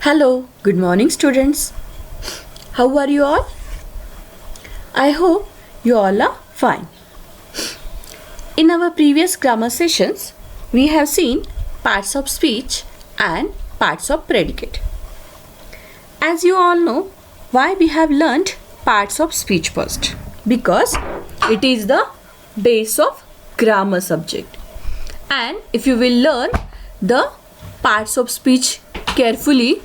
Hello, good morning students. How are you all? I hope you all are fine. In our previous grammar sessions, we have seen parts of speech and parts of predicate. As you all know, why we have learnt parts of speech first? Because it is the base of grammar subject. And if you will learn the parts of speech carefully,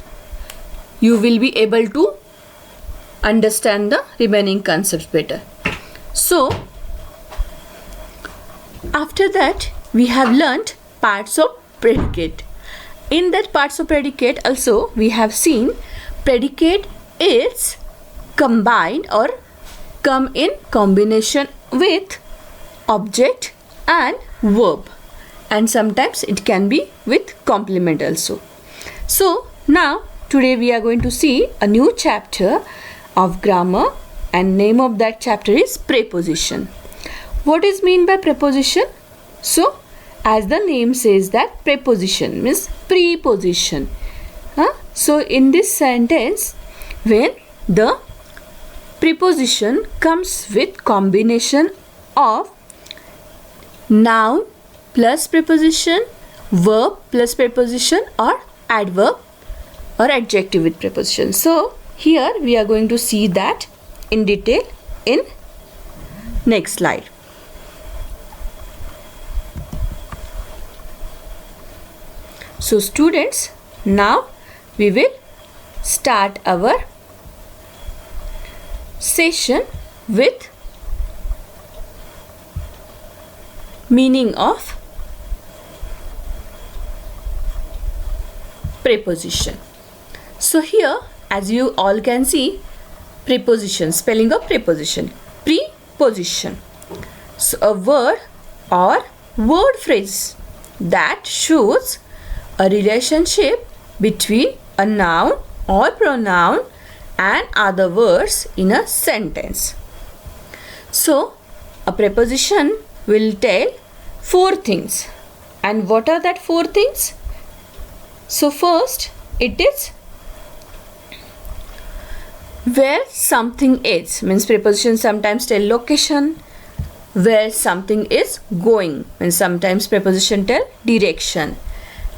you will be able to understand the remaining concepts better. So, after that, we have learnt parts of predicate. In that parts of predicate also, we have seen predicate is combined or come in combination with object and verb, and sometimes it can be with complement also. So, now today we are going to see a new chapter of grammar, and name of that chapter is preposition. What is mean by preposition? So, as the name says that preposition means preposition. So, in this sentence, when the preposition comes with combination of noun plus preposition, verb plus preposition, or adverb or adjective with preposition. So, here we are going to see that in detail in next slide. So, students, now we will start our session with meaning of preposition. So here, as you all can see, preposition, spelling of preposition, preposition. So a word or word phrase that shows a relationship between a noun or pronoun and other words in a sentence. So a preposition will tell 4 things. And what are that 4 things? So first, it is where something is, means preposition sometimes tell location. Where something is going, means sometimes preposition tell direction.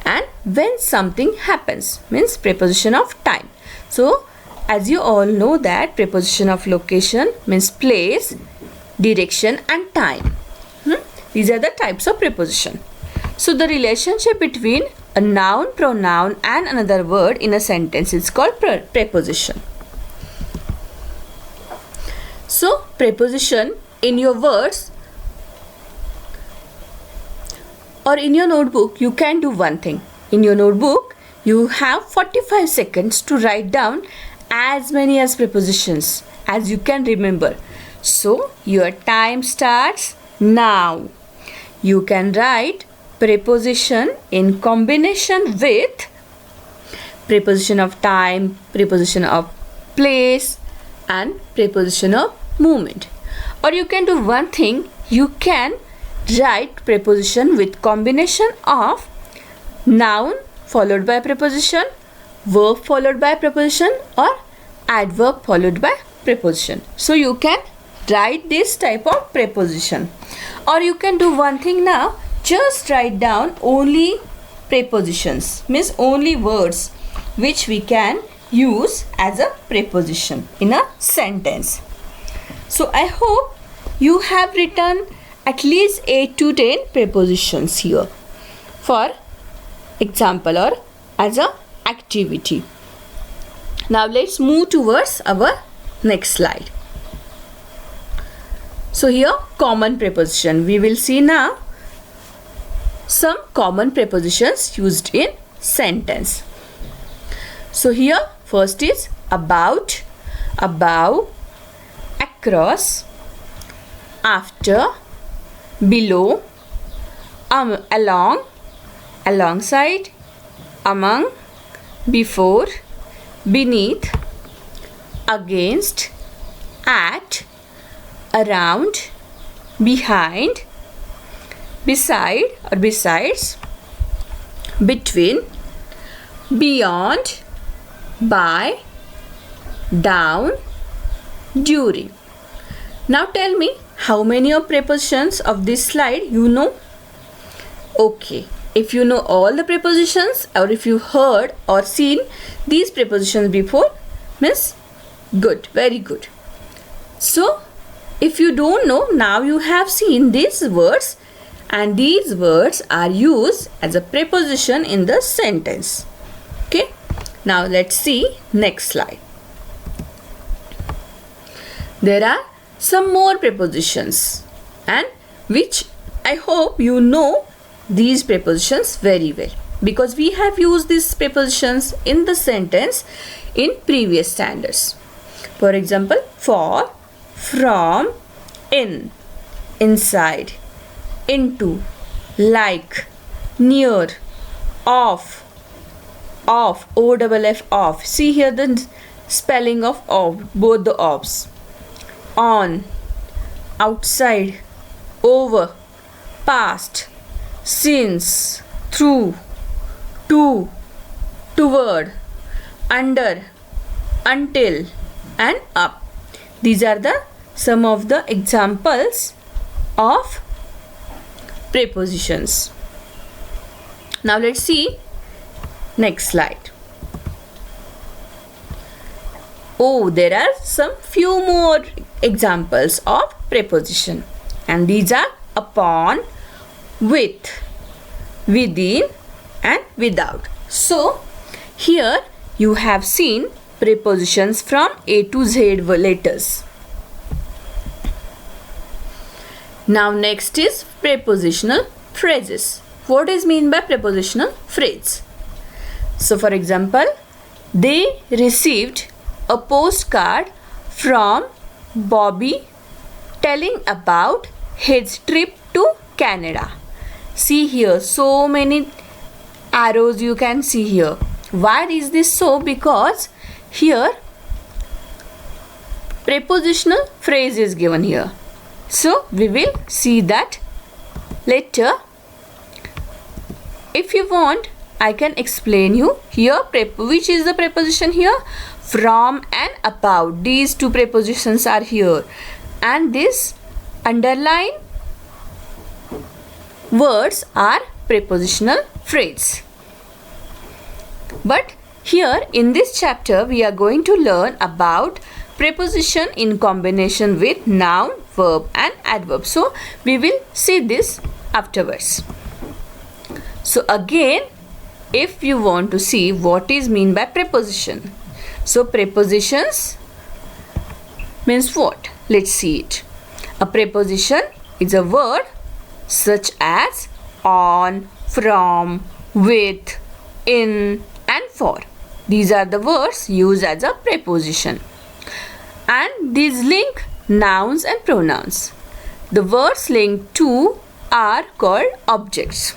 And when something happens, means preposition of time. So as you all know that preposition of location means place, direction and time. These are the types of preposition. So the relationship between a noun, pronoun and another word in a sentence is called preposition. So preposition in your words or in your notebook, you can do one thing. In your notebook, you have 45 seconds to write down as many as prepositions as you can remember. So your time starts now. You can write preposition in combination with preposition of time, preposition of place and preposition of movement. Or you can do one thing, you can write preposition with combination of noun followed by preposition, verb followed by preposition or adverb followed by preposition. So you can write this type of preposition. Or you can do one thing now, just write down only prepositions, means only words which we can use as a preposition in a sentence. So I hope you have written at least 8 to 10 prepositions here for example or as a activity. Now let's move towards our next slide. So here common preposition. We will see now some common prepositions used in sentence. So here first is about, above, across, after, below, along, alongside, among, before, beneath, against, at, around, behind, beside or besides, between, beyond, by, down, during. Now tell me how many of prepositions of this slide you know? Okay, if you know all the prepositions or if you heard or seen these prepositions before, means good, very good. So if you don't know, now you have seen these words and these words are used as a preposition in the sentence. Okay, now let's see next slide. There are some more prepositions and which I hope you know these prepositions very well because we have used these prepositions in the sentence in previous standards. For example, for, from, in, inside, into, like, near, off, O-double-F, off. See here the spelling of both the offs. On, outside, over, past, since, through, to, toward, under, until, and up. These are the some of the examples of prepositions. Now let's see next slide. Oh, there are some few more examples of preposition and these are upon, with, within and without. So here you have seen prepositions from A to Z letters. Now next is prepositional phrases. What is mean by prepositional phrase? So for example, they received a postcard from Bobby telling about his trip to Canada. See here, so many arrows you can see here. Why is this so? Because here prepositional phrase is given here. So we will see that later. If you want, I can explain you here which is the preposition here. From and about, these two prepositions are here and this underline words are prepositional phrase. But here in this chapter we are going to learn about preposition in combination with noun, verb and adverb. So we will see this afterwards. So again, if you want to see what is mean by preposition. So prepositions means what? Let's see it. A preposition is a word such as on, from, with, in and for. These are the words used as a preposition. And these link nouns and pronouns. The words linked to are called objects.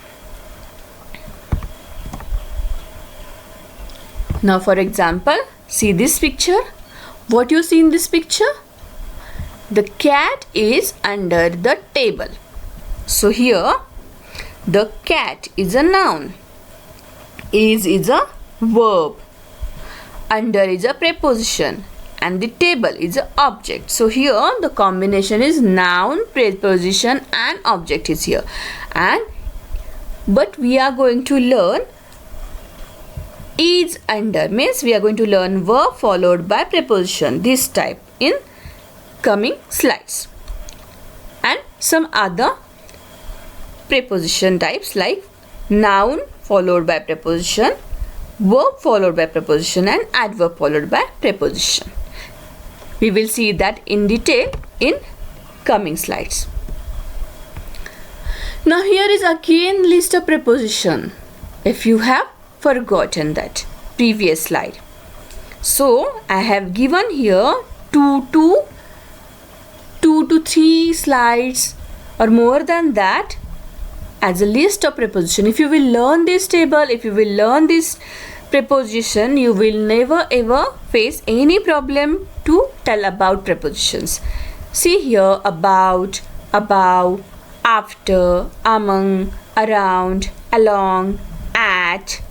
Now for example, see this picture. What you see in this picture? The cat is under the table. So here the cat is a noun. Is a verb. Under is a preposition. And the table is an object. So here the combination is noun, preposition and object is here. But we are going to learn is under, means we are going to learn verb followed by preposition, this type in coming slides. And some other preposition types like noun followed by preposition, verb followed by preposition and adverb followed by preposition. We will see that in detail in coming slides. Now here is again list of preposition. If you have forgotten that previous slide. So I have given here 2 to 3 slides or more than that as a list of preposition. If you will learn this table, if you will learn this preposition, you will never ever face any problem to tell about prepositions. See here about, above, after, among, around, along, at,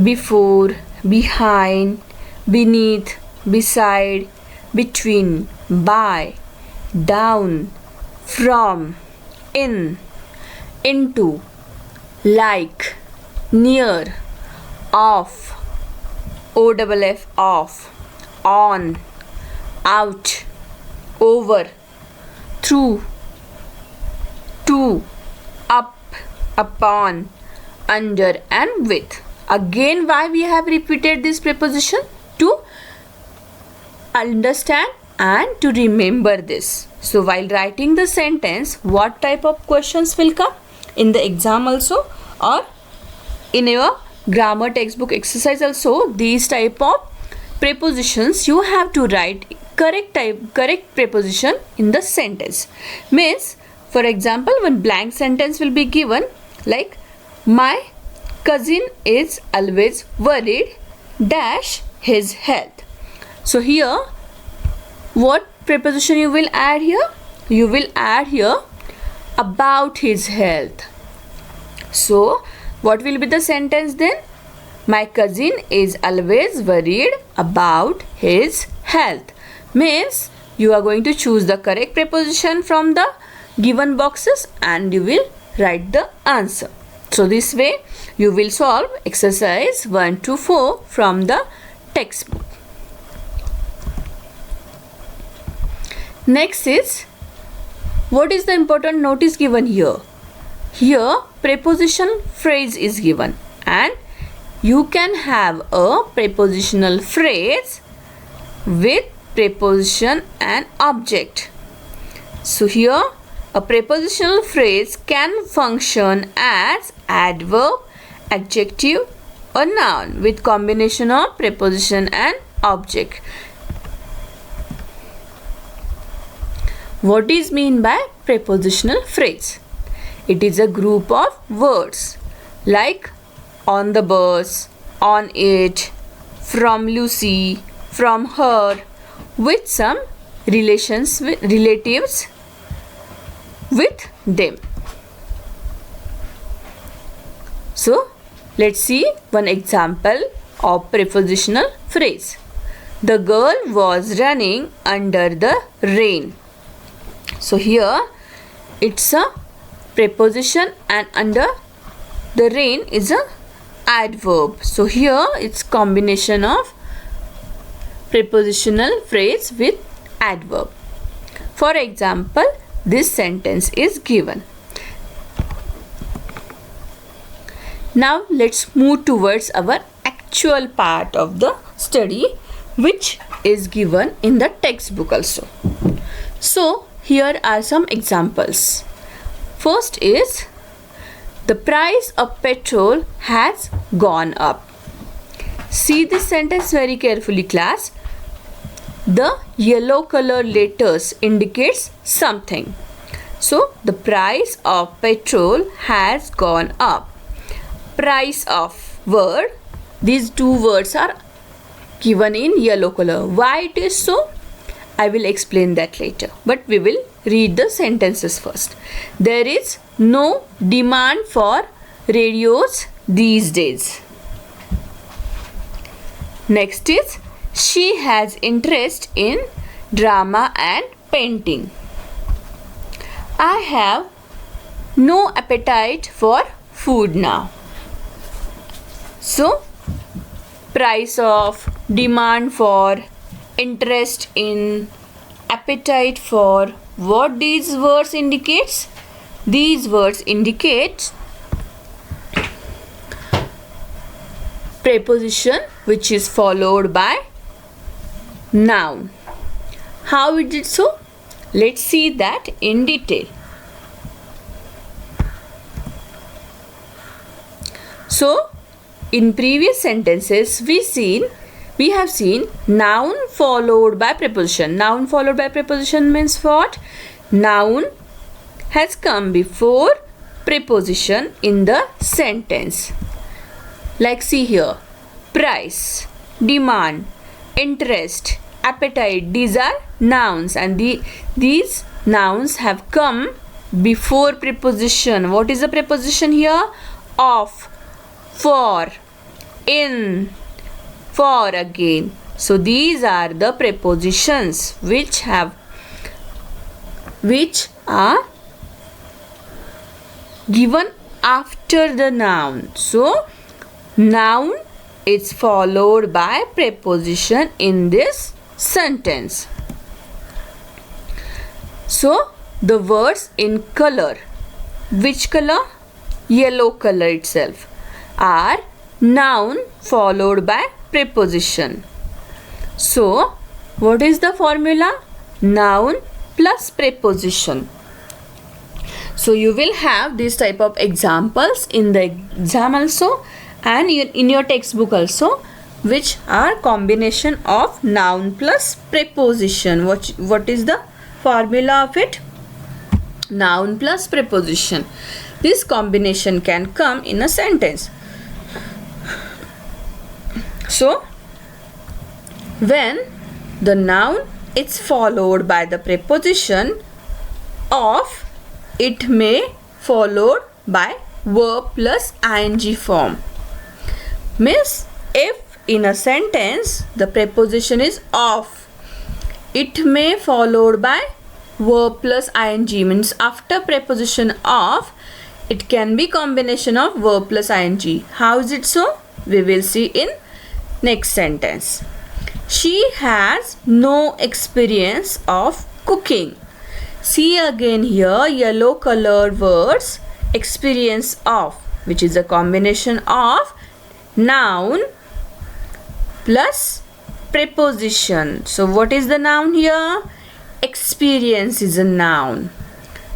before, behind, beneath, beside, between, by, down, from, in, into, like, near, off, OFF, off, on, out, over, through, to, up, upon, under, and with. Again, why we have repeated this preposition? To understand and to remember this. So while writing the sentence, what type of questions will come in the exam also, or in your grammar textbook exercise also? These type of prepositions you have to write correct preposition in the sentence. Means, for example, one blank sentence will be given like, my cousin is always worried dash his health. So here, what preposition you will add here? You will add here about his health. So what will be the sentence then? My cousin is always worried about his health. Means you are going to choose the correct preposition from the given boxes and you will write the answer. So this way you will solve exercise 1 to 4 from the textbook. Next is, what is the important notice given here? Here prepositional phrase is given and you can have a prepositional phrase with preposition and object. So here a prepositional phrase can function as adverb, adjective or noun with combination of preposition and object. What is mean by prepositional phrase? It is a group of words like on the bus, on it, from Lucy, from her, with some relatives with them. So let's see one example of prepositional phrase. The girl was running under the rain. So here it's a preposition and under the rain is a adverb. So here it's combination of prepositional phrase with adverb. For example, this sentence is given. Now let's move towards our actual part of the study, which is given in the textbook also. So here are some examples. First is, the price of petrol has gone up. See this sentence very carefully, class. The yellow color letters indicates something. So the price of petrol has gone up. Price of word, these two words are given in yellow color. Why it is so? I will explain that later, but we will read the sentences first. There is no demand for radios these days. Next is, she has interest in drama and painting. I have no appetite for food now. So, price of, demand for, interest in, appetite for, what these words indicates? These words indicate preposition which is followed by noun. How it did so? Let's see that in detail. So, in previous sentences we have seen noun followed by preposition. Noun followed by preposition means what? Noun has come before preposition in the sentence. Like see here, price, demand, interest, appetite, these are nouns and these nouns have come before preposition. What is the preposition here? Of, for, in, for again. So these are the prepositions which are given after the noun. So noun is followed by preposition in this sentence. So the words in color, which color? Yellow color itself, are noun followed by preposition. So what is the formula? Noun plus preposition. So you will have this type of examples in the exam also and in your textbook also, which are combination of noun plus preposition. What is the formula of it? Noun plus preposition. This combination can come in a sentence. So when the noun is followed by the preposition of, it may followed by verb plus ing form. Means if in a sentence the preposition is of, it may followed by verb plus ing. Means after preposition of, it can be combination of verb plus ing. How is it so? We will see in next sentence. She has no experience of cooking. See again here, yellow colored words, experience of, which is a combination of noun plus preposition. So what is the noun here? Experience is a noun.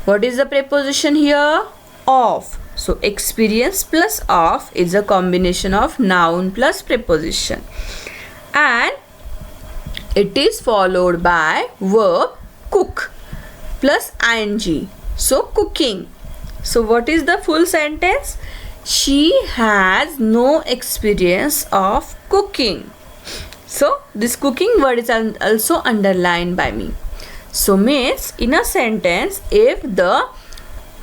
What is the preposition here? Of. So experience plus of is a combination of noun plus preposition, and it is followed by verb cook plus ing. So cooking. So what is the full sentence? She has no experience of cooking. So this cooking word is also underlined by me. So means in a sentence, if the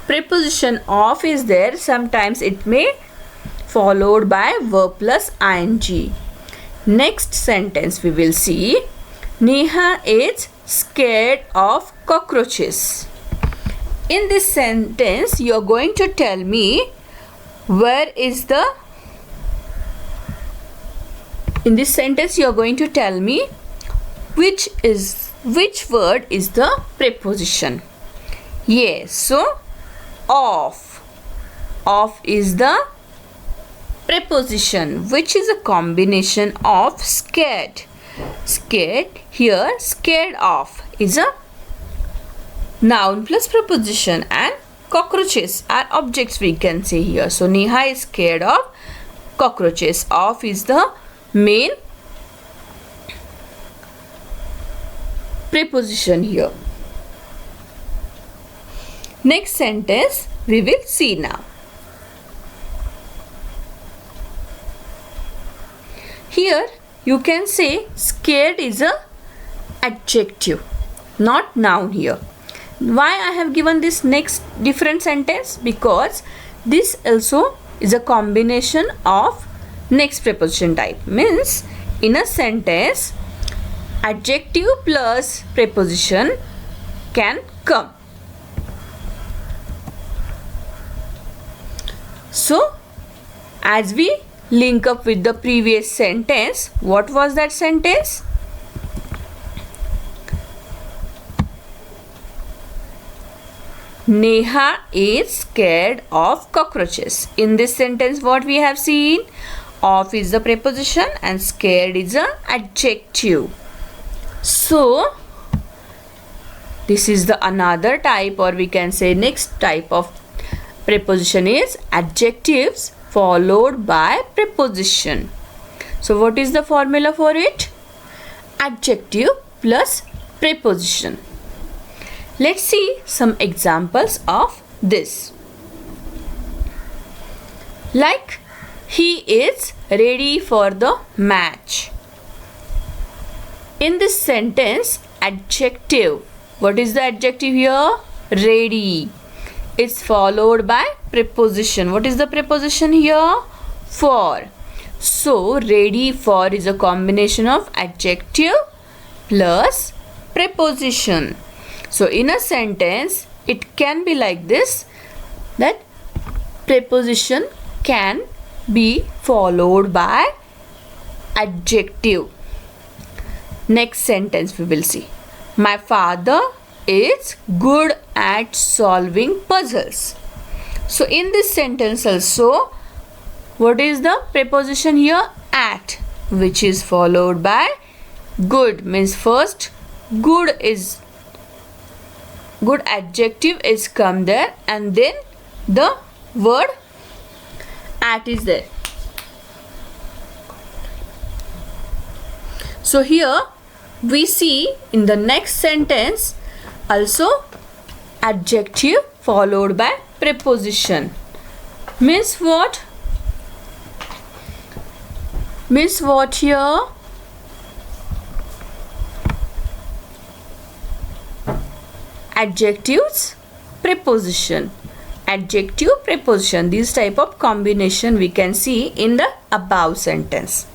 preposition of is there, sometimes it may followed by verb plus ing. Next sentence we will see. Neha is scared of cockroaches. In this sentence you are going to tell me where is the, in this sentence you are going to tell me which word is the preposition. Yes, so of is the preposition, which is a combination of scared. Here scared of is a noun plus preposition, and cockroaches are objects we can say here. So Neha is scared of cockroaches. Of is the main preposition here. Next sentence we will see now. Here you can say scared is a adjective, not noun here. Why I have given this next different sentence? Because this also is a combination of next preposition type. Means in a sentence adjective plus preposition can come. So as we link up with the previous sentence, what was that sentence? Neha is scared of cockroaches. In this sentence what we have seen? Of is the preposition and scared is an adjective. So this is the another type, or we can say next type of preposition is adjectives followed by preposition. So what is the formula for it? Adjective plus preposition. Let's see some examples of this. Like, he is ready for the match. In this sentence, adjective. What is the adjective here? Ready. It's followed by preposition. What is the preposition here? For. So ready for is a combination of adjective plus preposition. So in a sentence it can be like this, that preposition can be followed by adjective. Next sentence we will see. My father is good at solving puzzles. So in this sentence also, what is the preposition here? At, which is followed by good. Means first good adjective is come there, and then the word at is there. So here we see in the next sentence also adjective followed by preposition. Means what? Means what here? Adjectives, preposition. Adjective, preposition. This type of combination we can see in the above sentence.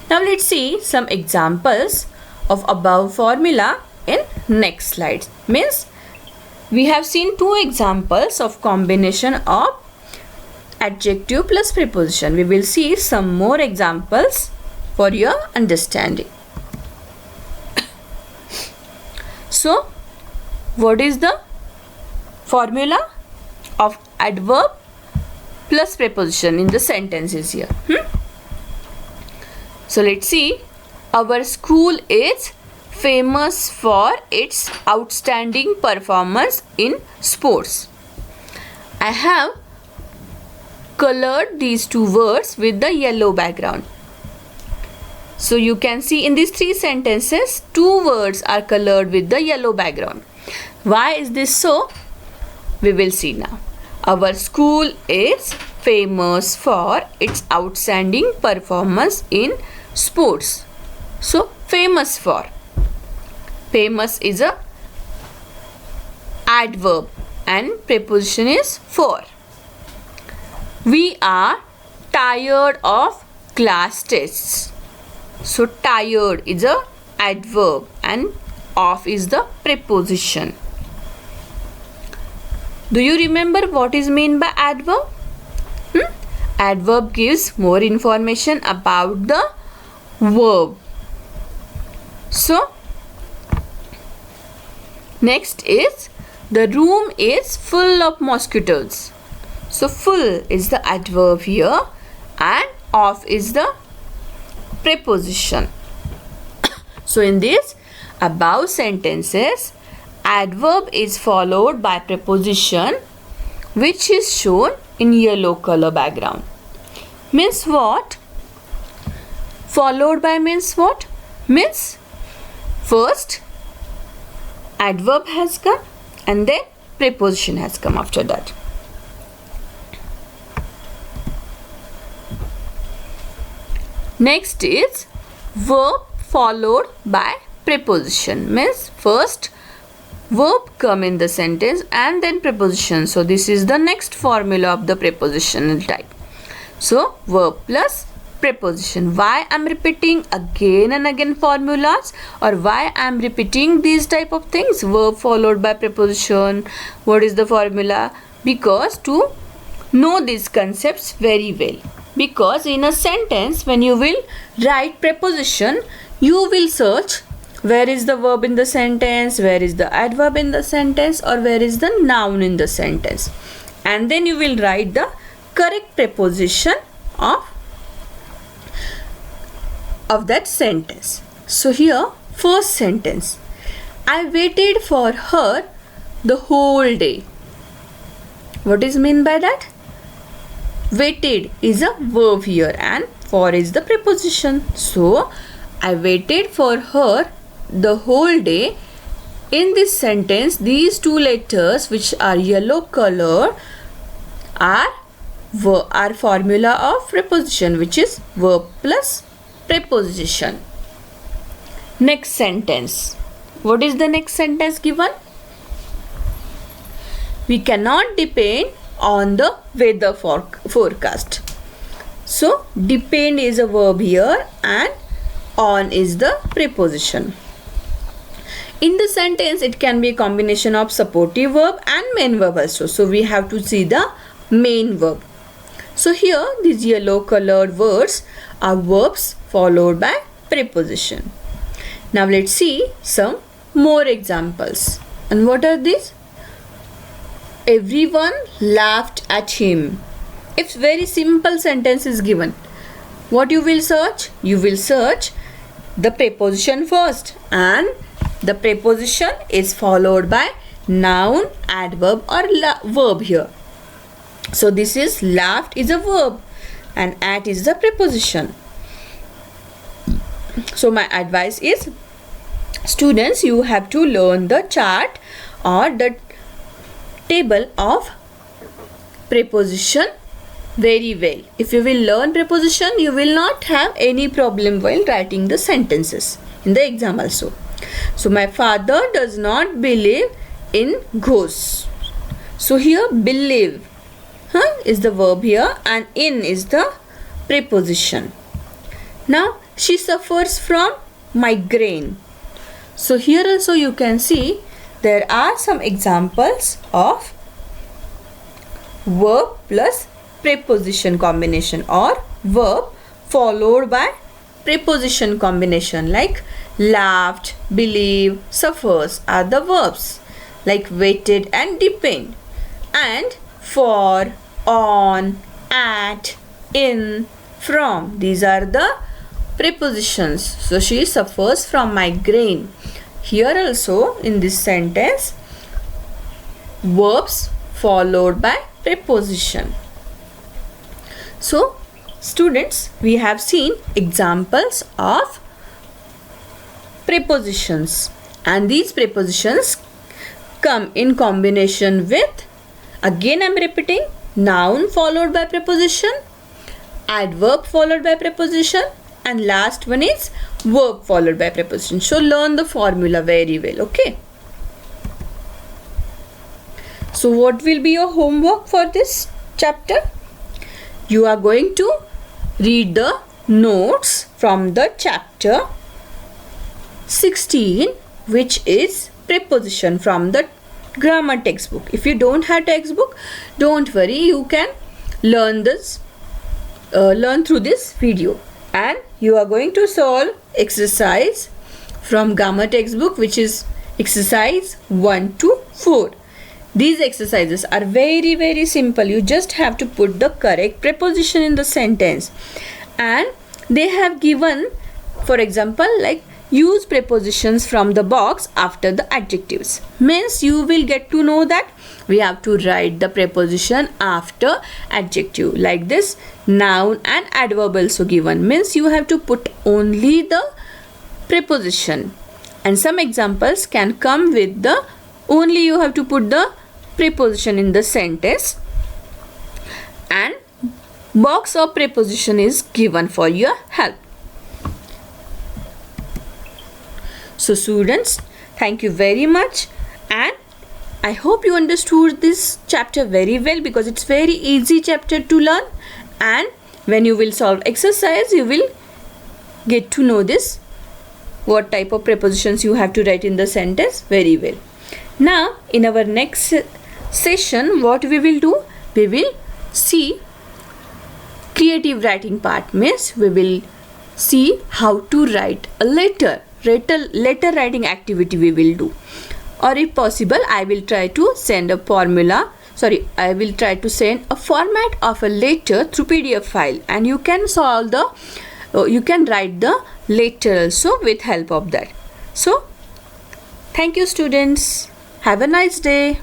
Now let's see some examples of above formula in next slide. Means we have seen two examples of combination of adjective plus preposition. We will see some more examples for your understanding. So what is the formula of adverb plus preposition in the sentences here? So let's see. Our school is famous for its outstanding performance in sports. I have colored these two words with the yellow background. So you can see in these three sentences, two words are colored with the yellow background. Why is this so? We will see now. Our school is famous for its outstanding performance in sports. So famous for. Famous is a adverb and preposition is for. We are tired of class tests. So tired is a adverb and of is the preposition. Do you remember what is meant by adverb? Adverb gives more information about the verb. So next is the room is full of mosquitoes. So full is the adverb here and of is the preposition. So in this above sentences, adverb is followed by preposition which is shown in yellow color background. Means what? Followed by means what? Means first adverb has come and then preposition has come after that. Next is verb followed by preposition. Means first verb come in the sentence and then preposition. So this is the next formula of the prepositional type. So verb plus preposition. Why I am repeating again and again formulas, or why I am repeating these type of things? Verb followed by preposition. What is the formula? Because to know these concepts very well. Because in a sentence when you will write preposition, you will search where is the verb in the sentence, where is the adverb in the sentence, or where is the noun in the sentence, and then you will write the correct preposition of that sentence. So here first sentence, I waited for her the whole day. What is meant by that? Waited is a verb here and for is the preposition. So I waited for her the whole day. In this sentence, these two letters which are yellow color are formula of preposition, which is verb plus preposition. Next sentence. What is the next sentence given? We cannot depend on the weather forecast. So depend is a verb here and on is the preposition. In the sentence, it can be a combination of supportive verb and main verb also. So we have to see the main verb. So here these yellow colored words are verbs followed by preposition. Now let's see some more examples. And what are these? Everyone laughed at him. If very simple sentence is given, what you will search? You will search the preposition first, and the preposition is followed by noun, adverb or verb here. So this is laughed is a verb and at is the preposition. So my advice is, students, you have to learn the chart or the table of preposition very well. If you will learn preposition, you will not have any problem while writing the sentences in the exam also. So my father does not believe in ghosts. So here believe is the verb here and in is the preposition. Now she suffers from migraine. So here also you can see there are some examples of verb plus preposition combination or verb followed by preposition combination, like laughed, believe, suffers are the verbs, like waited and depend, and for, on, at, in, from, these are the prepositions. So she suffers from migraine. Here also in this sentence, verbs followed by preposition. So students, we have seen examples of prepositions, and these prepositions come in combination with, again I am repeating, noun followed by preposition, adverb followed by preposition, and last one is verb followed by preposition. So learn the formula very well, okay? So what will be your homework for this chapter? You are going to read the notes from the chapter 16, which is preposition, from the grammar textbook. If you don't have textbook, don't worry, you can learn this learn through this video, and you are going to solve exercise from grammar textbook, which is exercise 1 to 4. These exercises are very, very simple. You just have to put the correct preposition in the sentence, and they have given, for example, like use prepositions from the box after the adjectives. Means you will get to know that we have to write the preposition after adjective, like this. Noun and adverb also given, means you have to put only the preposition, and some examples can come with the only you have to put the preposition in the sentence, and box of preposition is given for your help. So students, thank you very much, and I hope you understood this chapter very well, because it's very easy chapter to learn, and when you will solve exercise, you will get to know this, what type of prepositions you have to write in the sentence very well. Now in our next session, what we will do, we will see creative writing part. Means we will see how to write a letter writing activity we will do, or if possible I will try to send a format of a letter through PDF file, and you can solve the you can write the letter also with help of that. So thank you students, have a nice day.